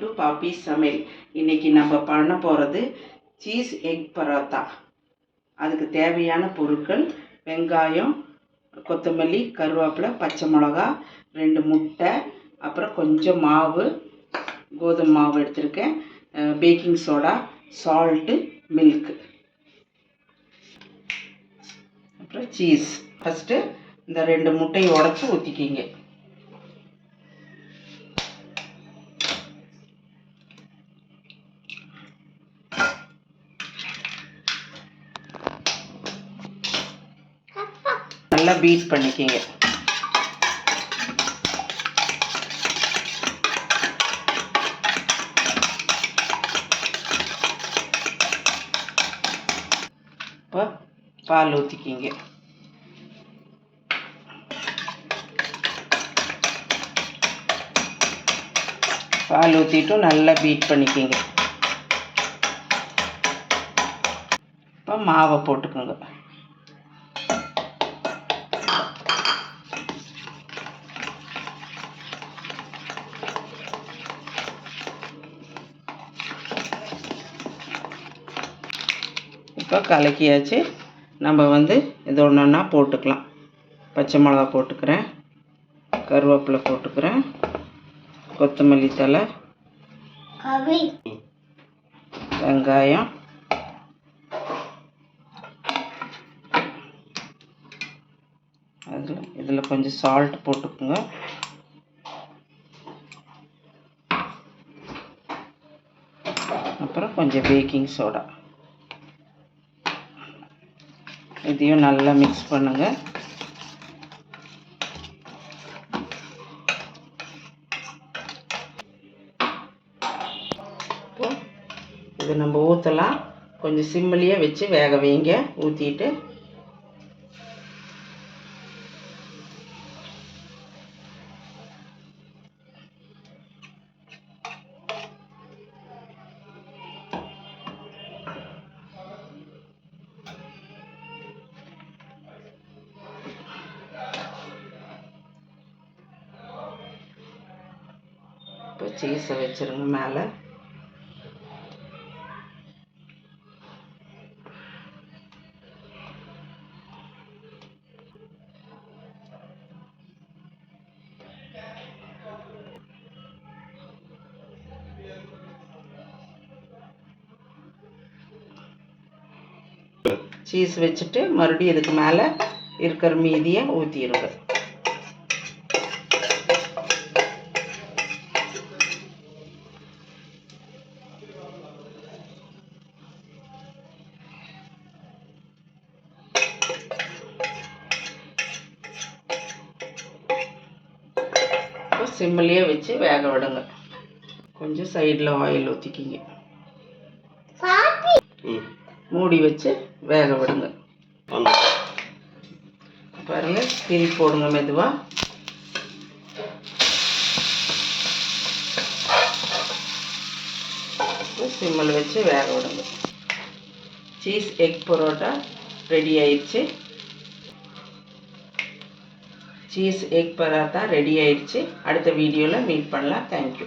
Welcome to பாப்பி சமையல். இன்றைக்கி நம்ம பண்ண போகிறது சீஸ் எக் பரோட்டா. அதுக்கு தேவையான பொருட்கள்: வெங்காயம், கொத்தமல்லி, கருவேப்பிலை, பச்சை மிளகா, 2 முட்டை, அப்புறம் கொஞ்சம் மாவு, கோதுமை மாவு எடுத்திருக்கேன், பேக்கிங் சோடா, சால்ட்டு, மில்க்கு, அப்புறம் சீஸ். ஃபஸ்ட்டு இந்த 2 முட்டையை உடச்சி ஊற்றிக்கிங்க. நல்லா பீட் பண்ணிக்கிங்க. இப்போ பால் ஊற்றிக்கிங்க. பால் ஊற்றிட்டும் நல்லா பீட் பண்ணிக்கிங்க. இப்போ மாவை போட்டுக்கோங்க. இப்போ கலக்கியாச்சு. நம்ம இது ஒன்றா போட்டுக்கலாம். பச்சை மிளகா போட்டுக்கிறேன், கருவேப்பிலை போட்டுக்கிறேன், கொத்தமல்லி தழை, வெங்காயம், இதில் கொஞ்சம் சால்ட் போட்டுக்குங்க. அப்புறம் கொஞ்சம் பேக்கிங் சோடா. இதையும் நல்லா மிக்ஸ் பண்ணுங்க. இது நம்ம ஊற்றலாம். கொஞ்சம் சிம்மிலேயே வச்சு வேக வைங்க. ஊற்றிட்டு இப்போ சீஸை வச்சுருங்க மேலே. சீஸ் வச்சுட்டு மறுபடியும் இதுக்கு மேலே இருக்கிற மீதியை ஊற்றிடுங்க. சிம்மிலேயே வச்சு வேக விடுங்க. கொஞ்சம் சைடில் ஆயில் ஊற்றிக்கிங்க. மூடி வச்சு வேக விடுங்க. பாருங்க, திரி போடுங்க மெதுவாக. சிம்மில் வச்சு வேக விடுங்க. சீஸ் எக் பரோட்டா ரெடி ஆயிடுச்சு. சீஸ் எக் பரோட்டா ரெடி ஆயிடுச்சு. அடுத்த வீடியோவில் மீட் பண்ணலாம். தேங்க்யூ.